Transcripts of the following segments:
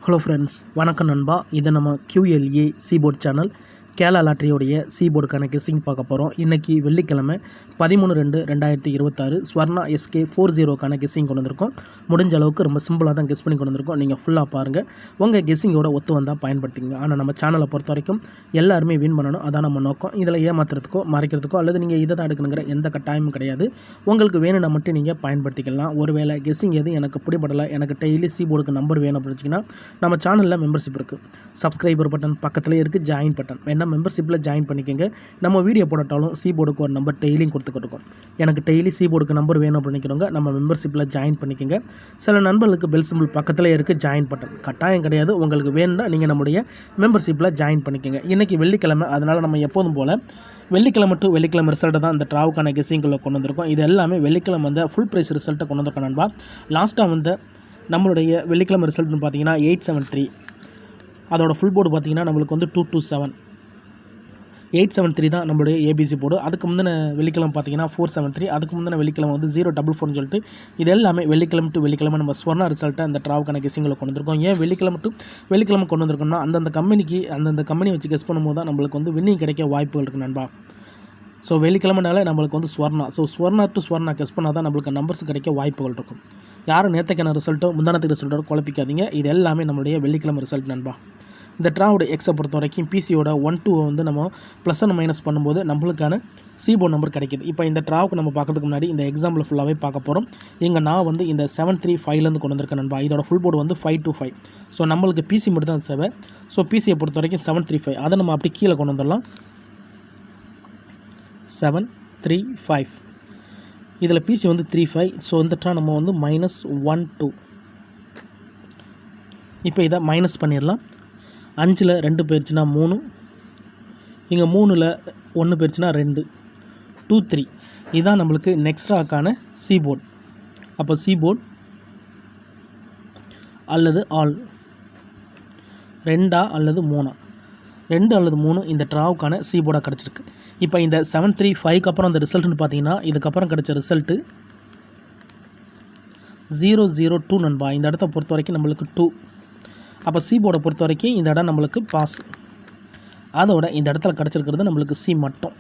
Hello friends, வணக்கம் நண்பா. இது நம்ம QLA சீபோர்ட் சேனல். கேரளா லாட்டரியோடைய சீபோர்டுக்கான கெஸ்ஸிங் பார்க்க போகிறோம். இன்றைக்கி வெள்ளிக்கிழமை 13/2/2026 ஸ்வர்ணா SK 40க்கான கெஸ்ஸிங் கொண்டு வந்திருக்கோம். முடிஞ்ச அளவுக்கு ரொம்ப சிம்பிளாக தான் கெஸ் பண்ணி கொண்டு வந்திருக்கோம். நீங்கள் ஃபுல்லாக பாருங்கள். உங்கள் கெஸ்ஸிங்கோட ஒத்து வந்தால் பயன்படுத்திங்க. ஆனால் நம்ம சேனலை பொறுத்த வரைக்கும் எல்லாருமே வின் பண்ணணும், அதான் நம்ம நோக்கம். இதில் ஏமாத்துறதுக்கோ மறைக்கிறதுக்கோ அல்லது நீங்கள் இதை தான் எடுக்கணுங்கிற எந்த கட்டாயமும் கிடையாது. உங்களுக்கு வேணும்னா மட்டும் நீங்கள் பயன்படுத்திக்கலாம். ஒருவேளை கெஸ்ஸிங் எது எனக்கு பிடிபடலை, எனக்கு டெய்லி சீபோர்டுக்கு நம்பர் வேணும் அப்படின்னா நம்ம சேனலில் மெம்பர்ஷிப் இருக்குது. சப்ஸ்கிரைபர் பட்டன் பக்கத்துலேயே இருக்குது, ஜாயின் பட்டன் வேணால் மெம்பர்ஷிப்பில் ஜாயின் பண்ணிக்கோங்க. நம்ம வீடியோ போட்டாலும் சீபோர்டுக்கு ஒரு நம்பர் டெய்லியும் கொடுத்துக்கிட்டு எனக்கு டெய்லி சீபோர்டுக்கு நம்பர் வேணும் அப்படிங்கிறவங்க நம்ம மெம்பர்ஷிப்பில் ஜாயின் பண்ணிக்கோங்க. சில நண்பர்களுக்கு பெல் சிம்பிள் பக்கத்தில் இருக்குது, ஜாயின் பட்டன் கட்டாயம் கிடையாது. உங்களுக்கு வேணும்னா நீங்கள் நம்முடைய மெம்பர்ஷிப்பில் ஜாயின் பண்ணிக்கோங்க. இன்றைக்கி வெள்ளிக்கிழமை, அதனால் நம்ம எப்போதும் போல் வெள்ளிக்கிழமை டு வெள்ளிக்கிழமை ரிசல்ட்டை தான் இந்த ட்ராவுக்கான கெஸ்ஸிங்குள்ளே கொண்டு வந்திருக்கோம். இது எல்லாமே வெள்ளிக்கிழமை வந்து ஃபுல் ப்ரைஸ் ரிசல்ட்டை கொண்டு வந்திருக்கோம் நண்பா. லாஸ்ட்டாக வந்து நம்மளுடைய வெள்ளிக்கிழமை ரிசல்ட்னு பார்த்தீங்கன்னா 873, அதோட ஃபுல் போர்டு பார்த்தீங்கன்னா நம்மளுக்கு வந்து 227. 873 தான் நம்மளுடைய ஏபிசி போர்டு. அதுக்கு முந்தின வெள்ளிக்கிழமை பார்த்தீங்கன்னா 473, அதுக்கு முந்தின வெள்ளிக்கிழமை வந்து 044ன்னு சொல்லிட்டு இது எல்லாமே வெள்ளிக்கிழமை டு வெள்ளிக்கிழமை நம்ம ஸ்வர்ணா ரிசல்ட்டை அந்த ட்ராவுக்கான கெஸ்ஸிங்கில் கொண்டு வந்திருக்கோம். ஏன் வெள்ளிக்கிழமை டு வெள்ளிக்கிழமை கொண்டு வந்திருக்கோம்னா அந்தந்த கம்பெனி வச்சு கெஸ் பண்ணும்போது தான் நம்மளுக்கு வந்து வின்னிங் கிடைக்க வாய்ப்புகள் இருக்குது நண்பா. ஸோ வெள்ளிக்கிழமைனால நம்மளுக்கு வந்து Swarna, so Swarna to Swarna guess பண்ணால் தான் நம்மளுக்கு நம்பர்ஸ் கிடைக்க வாய்ப்புகள் இருக்கும். யாரும் நேற்றுக்கான ரிசல்ட்டோ முந்தானத்துக்கு ரிசல்ட்டோ குழப்பிக்காதீங்க. இது எல்லாமே நம்மளுடைய வெள்ளிக்கிழமை ரிசல்ட் நண்பா. இந்த ட்ராவோட எக்ஸை பொறுத்த வரைக்கும் பிசியோட 1-2 வந்து நம்ம ப்ளஸ் அண்ட் மைனஸ் பண்ணும்போது நம்மளுக்கான சீபோர்ட் நம்பர் கிடைக்கிது. இப்போ இந்த ட்ராவுக்கு நம்ம பார்க்கறதுக்கு முன்னாடி இந்த எக்ஸாம்பிள் ஃபுல்லாகவே பார்க்க போகிறோம். நான் வந்து இந்த 735லேருந்து கொண்டு வந்திருக்கேன் நண்பா. இதோட ஃபுல் போர்டு வந்து 525. ஸோ நம்மளுக்கு பிசி மட்டும் தான் சேவை. ஸோ பிசியை பொறுத்த வரைக்கும் 735, அதை நம்ம அப்படி கீழே கொண்டு வந்துடலாம். 735, இதில் பிசி வந்து 35. ஸோ இந்த ட்ரா நம்ம வந்து -1-2. இப்போ இதை மைனஸ் பண்ணிடலாம். 5ல் 2 போயிடுச்சுன்னா 3, இங்கே 3ல் 1 போயிடுச்சுன்னா 2, 2 3. இதுதான் நம்மளுக்கு நெக்ஸ்ட்ராக்கான சீபோர்ட். அப்போ சீபோர்ட் அல்லது ஆல் 2 அல்லது 3, 2 அல்லது 3 இந்த ட்ராவுக்கான சீபோர்டாக கிடச்சிருக்கு. இப்போ இந்த 735க்கு அப்புறம் அந்த ரிசல்ட்னு பார்த்தீங்கன்னா இதுக்கப்புறம் கிடச்ச ரிசல்ட்டு 002 நண்பா. இந்த இடத்த பொறுத்த வரைக்கும் நம்மளுக்கு 2. அப்போ சீபோர்டை பொறுத்த வரைக்கும் இந்த இடம் நம்மளுக்கு பாஸ். அதோட இந்த இடத்துல கிடச்சிருக்கிறது நம்மளுக்கு சி மட்டும்.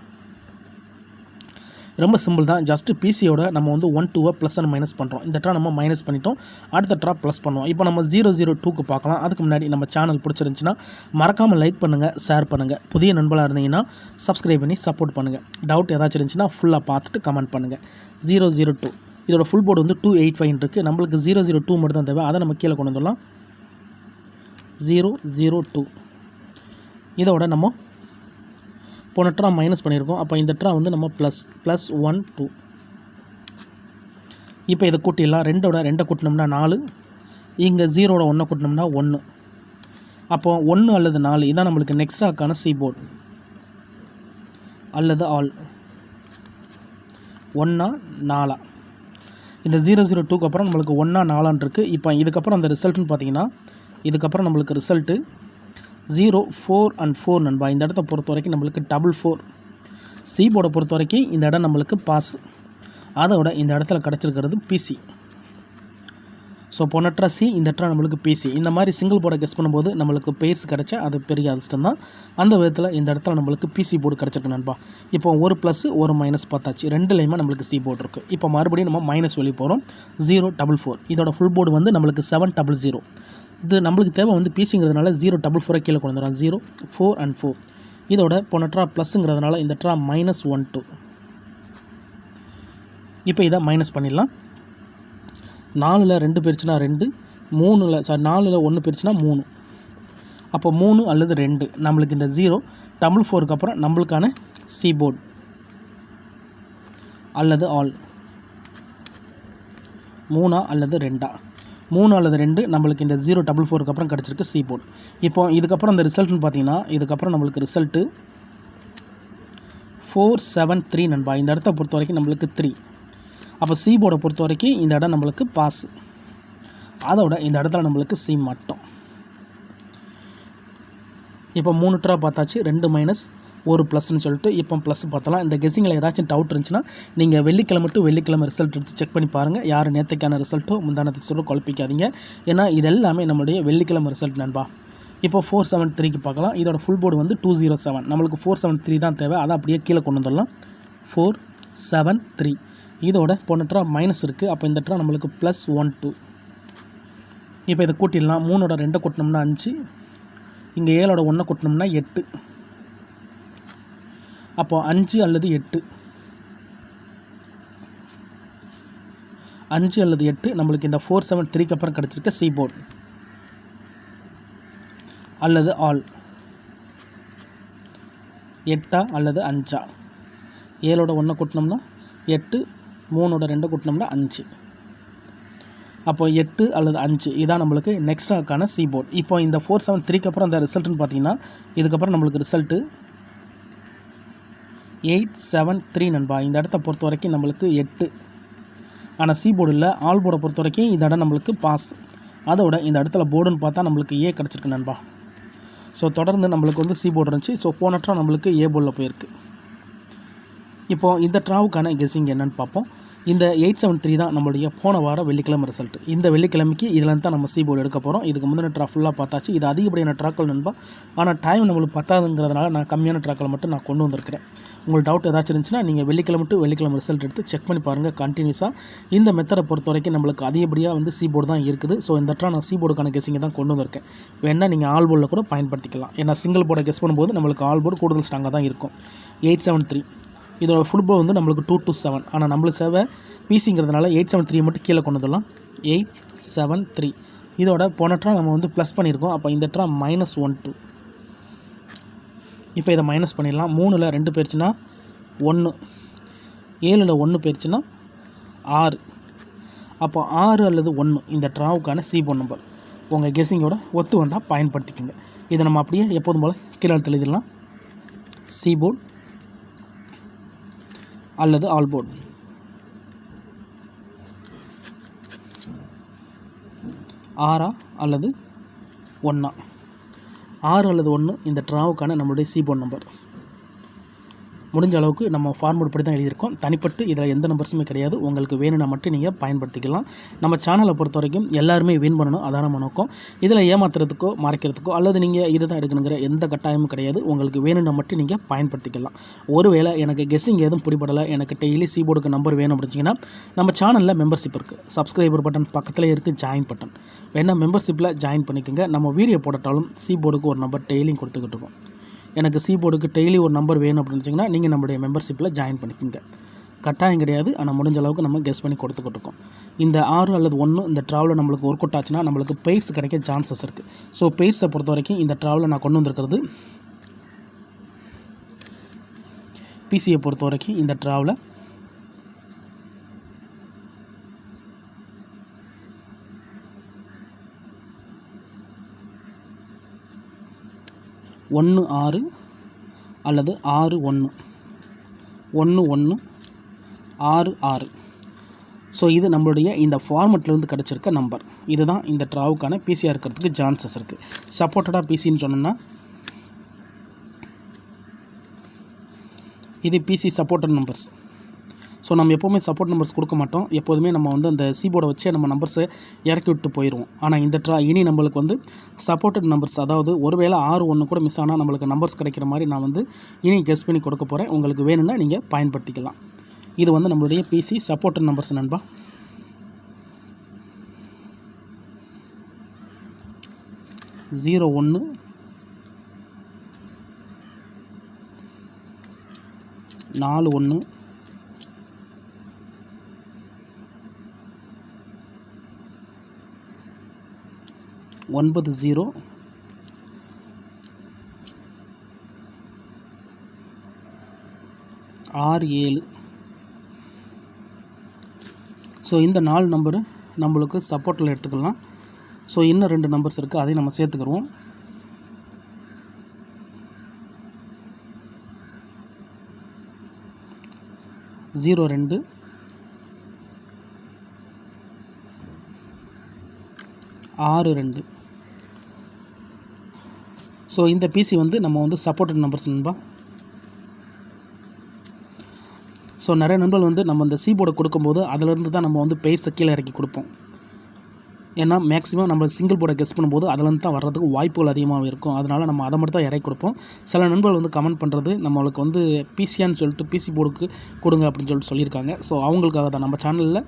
ரொம்ப சிம்பிள் தான். ஜஸ்ட்டு பிசியோட நம்ம வந்து 1-2 ப்ளஸ் அண்ட் மைனஸ் பண்ணுறோம். இந்த ட்ரா நம்ம மைனஸ் பண்ணிட்டோம், அடுத்த ட்ரா ப்ளஸ் பண்ணுவோம். இப்போ நம்ம 002க்கு பார்க்கலாம். அதுக்கு முன்னாடி நம்ம சேனல் பிடிச்சிருந்துச்சின்னா மறக்காமல் லைக் பண்ணுங்கள், ஷேர் பண்ணுங்கள். புதிய நண்பர்களாக இருந்தீங்கன்னா சப்ஸ்கிரைப் பண்ணி சப்போர்ட் பண்ணுங்கள். டவுட் ஏதாச்சும் இருந்துச்சுன்னா ஃபுல்லாக பார்த்துட்டு கமெண்ட் பண்ணுங்கள். 002 இதோட ஃபுல் போர்டு வந்து 285 இருக்குது. நம்மளுக்கு 002 மட்டும் தான் தேவை. அதை நம்ம கீழே கொண்டு வந்துடலாம். 002 இதோட நம்ம போன ட்ரா மைனஸ் பண்ணியிருக்கோம். அப்போ இந்த ட்ரா வந்து நம்ம +1 2. இப்போ இதை கூட்டிடலாம். 2ஓட 2 கூட்டினோம்னா 4, இங்கே 0ஓட 1 கூட்டினோம்னா 1. அப்போ 1 அல்லது 4 இதான் நம்மளுக்கு நெக்ஸ்ட்ராக்கான சீபோர்ட் அல்லது ஆல். 1 4. இந்த 002க்கு அப்புறம் நம்மளுக்கு 1 4 இருக்குது. இப்போ இதுக்கப்புறம் அந்த ரிசல்ட்னு பார்த்தீங்கன்னா இதுக்கப்புறம் நம்மளுக்கு ரிசல்ட்டு 0 4 and 4 நண்பா. இந்த இடத்த பொறுத்த வரைக்கும் நம்மளுக்கு 4. சீபோர்டை பொறுத்த வரைக்கும் இந்த இடம் நம்மளுக்கு பாஸ். அதோட இந்த இடத்துல கிடச்சிருக்கிறது பிசி. ஸோ போன ட்ரா சி, இந்த ட்ரா நம்மளுக்கு பிசி. இந்த மாதிரி சிங்கிள் போர்டை கெஸ் பண்ணும்போது நம்மளுக்கு பேர்ஸ் கிடச்சா அது பெரிய அதிர்ஷ்டம் தான். அந்த விதத்தில் இந்த இடத்துல நம்மளுக்கு பிசி போர்டு கிடச்சிருக்கு நண்பா. இப்போ ஒரு ப்ளஸ் ஒரு மைனஸ் பார்த்தாச்சு. ரெண்டுலேயுமே நம்மளுக்கு சி போர்டு இருக்குது. இப்போ மறுபடியும் நம்ம மைனஸ் வெளியே போகிறோம். 044 இதோட ஃபுல் போர்டு வந்து நம்மளுக்கு 700. இது நம்மளுக்கு தேவை வந்து பிசிங்கிறதுனால 044 கீழே கொண்டு வந்துடும். 0 4 and 4 இதோட போன ட்ரா ப்ளஸ்ங்கிறதுனால இந்த ட்ரா -1 2. இப்போ இதை மைனஸ் பண்ணிடலாம். 4ல் 2 போயிடுச்சுன்னா 2, 4ல் 1 போயிடுச்சுன்னா 3. அப்போ 3 அல்லது 2 நம்மளுக்கு இந்த 044க்கு அப்புறம் நம்மளுக்கான சீபோர்ட் அல்லது ஆல் 3 அல்லது 2. 3 அல்லது 2 நம்மளுக்கு இந்த 044க்கு அப்புறம் கிடச்சிருக்கு சீபோர்ட். இப்போ இதுக்கப்புறம் இந்த ரிசல்ட்னு பார்த்தீங்கன்னா இதுக்கப்புறம் நம்மளுக்கு ரிசல்ட்டு 473 நண்பா. இந்த இடத்த பொறுத்த வரைக்கும் நம்மளுக்கு 3. அப்போ சீபோர்டை பொறுத்த வரைக்கும் இந்த இடம் நம்மளுக்கு பாஸ். அதோட இந்த இடத்துல நம்மளுக்கு சி மட்டும். இப்போ 3 ட்ரா பார்த்தாச்சு. 2 மைனஸ் ஒரு ப்ளஸ்ன்னு சொல்லிட்டு இப்போ ப்ளஸ் பார்த்தலாம். இந்த கெஸ்ஸிங்கில் ஏதாச்சும் டவுட் இருந்துச்சுன்னா நீங்கள் வெள்ளிக்கிழமை டு வெள்ளிக்கிழமை ரிசல்ட் எடுத்து செக் பண்ணி பாருங்கள். யார் நேற்றுக்கான ரிசல்ட்டோ முந்தானத்துக்கு சொல்ல குழப்பிக்காதீங்க. ஏன்னா இதெல்லாமே நம்மளுடைய வெள்ளிக்கிழமை ரிசல்ட் நண்பா. இப்போ 473க்கு பார்க்கலாம். இதோட ஃபுல் போர்டு வந்து 207. நம்மளுக்கு 473 தான் தேவை. அதை அப்படியே கீழே கொண்டு வந்துடலாம். 473 இதோட போன ட்ரா மைனஸ் இருக்குது. அப்போ இந்த ட்ரா நம்மளுக்கு +12. இப்போ இதை கூட்டிடலாம். 3ஓட 2 கூட்டினோம்னா 5, இங்கே 7ஓட 1 கூட்டினோம்னா 8. அப்போ 5 அல்லது 8, 5 அல்லது 8 நம்மளுக்கு இந்த 473க்கு அப்புறம் கிடச்சிருக்க சி போர்டு அல்லது ஆல் 8 அல்லது 5. 7ஓட 1 கூட்டினோம்னா 8, 3ஓட 2 கூட்டினோம்னா 5. அப்போ 8 அல்லது 5 இதான் நம்மளுக்கு நெக்ஸ்ட்டாக்கான சி போர்டு. இப்போ இந்த 473க்கு அப்புறம் அந்த ரிசல்ட்டுன்னு பார்த்தீங்கன்னா இதுக்கப்புறம் நம்மளுக்கு ரிசல்ட்டு 873 நண்பா. இந்த இடத்த பொறுத்த வரைக்கும் நம்மளுக்கு 8. ஆனால் சி போர்டு இல்லை. ஆல் போர்டை பொறுத்த வரைக்கும் இந்த இடம் நம்மளுக்கு பாஸ். அதோட இந்த இடத்துல போர்டுன்னு பார்த்தா நம்மளுக்கு ஏ கிடச்சிருக்கு நண்பா. ஸோ தொடர்ந்து நம்மளுக்கு வந்து சி போர்டு இருந்துச்சு. ஸோ போன ட்ரா நம்மளுக்கு ஏ போர்டில் போயிருக்கு. இப்போது இந்த ட்ராவுக்கான கெஸ்ஸிங் என்னென்னு பார்ப்போம். இந்த 873 தான் நம்மளுடைய போன வாரம் வெள்ளிக்கிழமை ரிசல்ட். இந்த வெள்ளிக்கிழமைக்கு இதில் தான் நம்ம சி போர்டு எடுக்க போகிறோம். இதுக்கு முந்தின ட்ரா ஃபுல்லாக பார்த்தாச்சு. இது அதிகப்படியான ட்ராக்கள் நண்பா. ஆனால் டைம் நம்மளுக்கு பத்தாதுங்கிறதுனால நான் கம்மியான ட்ராக்களை மட்டும் நான் கொண்டு வந்திருக்கிறேன். உங்களுக்கு டவுட் ஏதாச்சும் இருந்துச்சுன்னா நீங்கள் வெள்ளிக்கிழமை டு வெள்ளிக்கிழமை ரிசல்ட் எடுத்து செக் பண்ணி பாருங்கள். கண்டினியூஸாக இந்த மெத்தடை பொறுத்த வரைக்கும் நம்மளுக்கு அதிகப்படியாக வந்து சி போர்டு தான் இருக்குது. ஸோ இந்த ட்ரா நான் சி போர்டுக்கான கெஸ்ஸிங்கை தான் கொண்டு வந்திருக்கேன். வேணால் நீங்கள் ஆல் போர்டில் கூட பயன்படுத்திக்கலாம். ஏன்னா சிங்கிள் போர்டை கெஸ் பண்ணும்போது நம்மளுக்கு ஆல் போர்டு கூடுதல் ஸ்ட்ராங்காக தான் இருக்கும். 873 இதோட ஃபுல் போர்டு வந்து நம்மளுக்கு 227. ஆனால் நம்மளுக்கு சேவை பிசிங்கிறதுனால 873 மட்டும் கீழே கொண்டு வந்துடலாம். 873 இதோட போன ட்ரா நம்ம வந்து ப்ளஸ் பண்ணியிருக்கோம். அப்போ இந்த ட்ரா -12. இப்போ இதை மைனஸ் பண்ணிடலாம். 3ல் 2 போயிடுச்சுன்னா 1, 7ல் 1 போயிடுச்சுன்னா 6. அப்போ 6 அல்லது 1 இந்த ட்ராவுக்கான சி போர்டு நம்பர். உங்கள் கெஸ்ஸிங்கோட ஒத்து வந்தால் பயன்படுத்திக்கோங்க. இதை நம்ம அப்படியே எப்போதும் போல் கீழே எழுதிடலாம். சி போர்டு அல்லது ஆல் போர்டு. 6 அல்லது 1. 6 அல்லது 1 இந்த ட்ராவுக்கான நம்மளுடைய சி போர்டு நம்பர். முடிஞ்ச அளவுக்கு நம்ம ஃபார்மேட் படி தான் எழுதியிருக்கோம். தனிப்பட்டு இதில் எந்த நம்பர்ஸுமே கிடையாது. உங்களுக்கு வேணும்னா மட்டும் நீங்கள் பயன்படுத்திக்கலாம். நம்ம சேனலை பொறுத்த வரைக்கும் எல்லாருமே வின் பண்ணணும், அதான் நம்ம நோக்கம். இதில் ஏமாத்துறதுக்கோ மறைக்கிறதுக்கோ அல்லது நீங்கள் இதை தான் எடுக்கணுங்கிற எந்த கட்டாயமும் கிடையாது. உங்களுக்கு வேணும்னா மட்டும் நீங்கள் பயன்படுத்திக்கலாம். ஒருவேளை எனக்கு கெஸ்ஸிங் எதுவும் பிடிபடலை, எனக்கு டெய்லி சி போர்டுக்கு நம்பர் வேணும் அப்படிச்சிங்கன்னா நம்ம சேனலில் மெம்பர்ஷிப் இருக்குது. சப்ஸ்கிரைபர் பட்டன் பக்கத்தில் இருக்குது, ஜாயின் பட்டன். வேணால் மெம்பர்ஷிப்பில் ஜாயின் பண்ணிக்கோங்க. நம்ம வீடியோ போட்டாலும் சி போர்டுக்கு ஒரு நம்பர் டெய்லியும் கொடுத்துக்கிட்டு இருக்கோம். எனக்கு சி போர்டுக்கு டெய்லி ஒரு நம்பர் வேணும் அப்படின்னு வச்சிங்கன்னா நீங்கள் நம்மளுடைய மெம்பர்ஷிப்பில் ஜாயின் பண்ணிக்கோங்க. கட்டாயம் கிடையாது, ஆனால் முடிஞ்ச அளவுக்கு நம்ம கெஸ் பண்ணி கொடுத்துக்கிட்டு இருக்கோம். இந்த 6 அல்லது 1 இந்த ட்ராவலில் நம்மளுக்கு ஒர்க் அவுட் ஆச்சுன்னா நம்மளுக்கு பெய்ட்ஸ் கிடைக்க சான்சஸ் இருக்குது. ஸோ பெய்ட்ஸை பொறுத்த வரைக்கும் இந்த ட்ராவலில் நான் கொண்டு வந்திருக்கிறது பிசியை பொறுத்த வரைக்கும் இந்த ட்ராவலை ஒன்று 6 அல்லது 6 1 1 1 6 6. ஸோ இது நம்மளுடைய இந்த ஃபார்மெட்லேருந்து கிடச்சிருக்க நம்பர். இதுதான் இந்த ட்ராவுக்கான பிசியாக இருக்கிறதுக்கு சான்சஸ் இருக்குது. சப்போர்ட்டடாக பிசின்னு சொன்னோன்னா இது பிசி சப்போர்ட்டட் நம்பர்ஸ். ஸோ நம்ம எப்போவுமே சப்போர்ட் நம்பர்ஸ் கொடுக்க மாட்டோம். எப்போதுமே நம்ம வந்து அந்த சி போர்டை வச்சே நம்ம நம்பர்ஸை இறக்கி விட்டு போயிடுவோம். ஆனால் இந்த ட்ரா இனி நம்மளுக்கு வந்து சப்போர்ட்டட் நம்பர்ஸ், அதாவது ஒருவேளை 6 1 கூட மிஸ் ஆனால் நம்மளுக்கு நம்பர்ஸ் கிடைக்கிற மாதிரி நான் வந்து இனி கெஸ் பண்ணி கொடுக்க போகிறேன். உங்களுக்கு வேணும்னா நீங்கள் பயன்படுத்திக்கலாம். இது வந்து நம்மளுடைய பிசி சப்போர்ட்டட் நம்பர்ஸ் நண்பா. ஜீரோ 1 4 1 9 0 6 7. ஸோ இந்த 4 நம்பரு நம்மளுக்கு சப்போர்ட்டில் எடுத்துக்கலாம். ஸோ இன்னும் 2 நம்பர்ஸ் இருக்குது, அதையும் நம்ம சேர்த்துக்கிடுவோம். 0 2 6 2. ஸோ இந்த பிசி வந்து நம்ம வந்து சப்போர்ட்டட் நம்பர்ஸ் நண்பா. ஸோ நிறைய நண்பர்கள் வந்து நம்ம இந்த சி போர்டை கொடுக்கும்போது அதிலிருந்து தான் நம்ம வந்து பெயர்ஸை கீழே இறக்கி கொடுப்போம். ஏன்னா மேக்ஸிமம் நம்ம சிங்கிள் போர்டை கெஸ் பண்ணும்போது அதிலேருந்து தான் வர்றதுக்கு வாய்ப்புகள் அதிகமாக இருக்கும். அதனால் நம்ம அதை மட்டும் தான் இறக்கி கொடுப்போம். சில நண்பர்கள் வந்து கமெண்ட் பண்ணுறது நம்மளுக்கு வந்து பிசியான்னு சொல்லிட்டு பிசி போர்டுக்கு கொடுங்க அப்படின்னு சொல்லியிருக்காங்க. ஸோ அவங்களுக்காக தான் நம்ம சேனலில்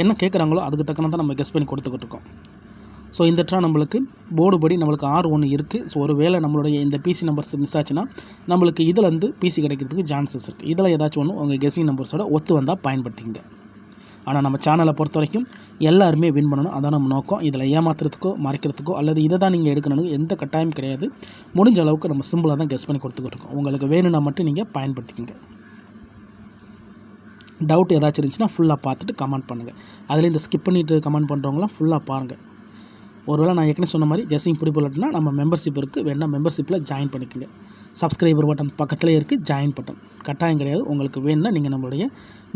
என்ன கேட்குறாங்களோ அதுக்கு தக்கன நம்ம கெஸ் பண்ணி கொடுத்துக்கிட்டு இருக்கோம். ஸோ இந்த ட்ரா நம்மளுக்கு போர்டு படி நம்மளுக்கு R1 இருக்குது. ஸோ ஒரு வேளை நம்மளுடைய இந்த பிசி நம்பர்ஸ் மிஸ் ஆச்சுன்னா நம்மளுக்கு இதிலேருந்து பிசி கிடைக்கிறதுக்கு சான்சஸ் இருக்குது. இதில் ஏதாச்சும் ஒன்று உங்கள் கெஸ்ஸிங் நம்பர்ஸோட ஒத்து வந்தால் பயன்படுத்திங்க. ஆனால் நம்ம சேனலை பொறுத்த வரைக்கும் எல்லாருமே வின் பண்ணணும், அதான் நம்ம நோக்கம். இதில் ஏமாத்துறதுக்கோ மறைக்கிறதுக்கோ அல்லது இதை தான் நீங்கள் எடுக்கணும்னு எந்த கட்டாயம் கிடையாது. முடிஞ்ச அளவுக்கு நம்ம சிம்பிளாக தான் கெஸ் பண்ணி கொடுத்துக்கிட்டு இருக்கோம். உங்களுக்கு வேணும்னா மட்டும் நீங்கள் பயன்படுத்திக்கங்க. டவுட் ஏதாச்சும் இருந்துச்சுன்னா ஃபுல்லாக பார்த்துட்டு கமெண்ட் பண்ணுங்கள். அதில் இந்த ஸ்கிப் பண்ணிவிட்டு கமெண்ட் பண்ணுறவங்களாம் ஃபுல்லாக பாருங்கள். ஒருவேளை நான் ஏற்கனவே சொன்ன மாதிரி கெஸ்ஸிங் பிடிப்படலைன்னா நம்ம மெம்பர்ஷிப் இருக்குது, வேணால் மெம்பர்ஷிப்பில் ஜாயின் பண்ணிக்கோங்க. சப்ஸ்கிரைபர் பட்டன் பக்கத்துலேயே இருக்குது, ஜாயின் பட்டன் கட்டாயம் கிடையாது. உங்களுக்கு வேணும்னா நீங்கள் நம்மளுடைய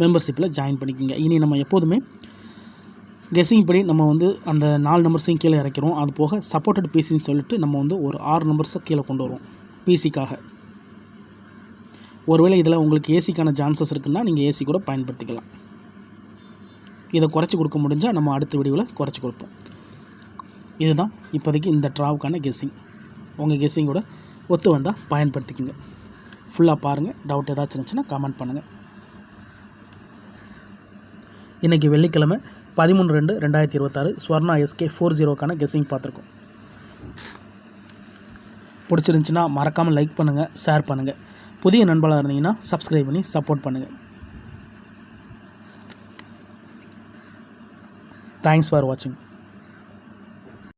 மெம்பர்ஷிப்பில் ஜாயின் பண்ணிக்கோங்க. இனி நம்ம எப்போதுமே கெஸ்ஸிங் படி நம்ம வந்து அந்த 4 நம்பர்ஸையும் கீழே இறக்கிறோம். அது போக சப்போர்ட்டட் பிசின்னு சொல்லிட்டு நம்ம வந்து ஒரு 6 நம்பர்ஸை கீழே கொண்டு வருவோம் பிசிக்காக. ஒருவேளை இதில் உங்களுக்கு ஏசிக்கான சான்சஸ் இருக்குன்னா நீங்கள் ஏசி கூட பயன்படுத்திக்கலாம். இதை குறைச்சி கொடுக்க முடிஞ்சால் நம்ம அடுத்த வீடியோவில் குறைச்சி கொடுப்போம். இதுதான் இப்போதைக்கு இந்த ட்ராவுக்கான கெஸ்ஸிங். உங்கள் கெஸ்ஸிங்கோட ஒத்து வந்தால் பயன்படுத்திக்கோங்க. ஃபுல்லாக பாருங்கள். டவுட் ஏதாச்சும் இருந்துச்சுன்னா கமெண்ட் பண்ணுங்கள். இன்றைக்கி வெள்ளிக்கிழமை 13/2/2026 ஸ்வர்ணா SK40க்கான கெஸ்ஸிங் பார்த்துருக்கோம். பிடிச்சிருந்துச்சின்னா மறக்காமல் லைக் பண்ணுங்கள், ஷேர் பண்ணுங்கள். புதிய நண்பர்களாக இருந்தீங்கன்னா சப்ஸ்கிரைப் பண்ணி சப்போர்ட் பண்ணுங்கள். தேங்க்ஸ் ஃபார் வாட்சிங்.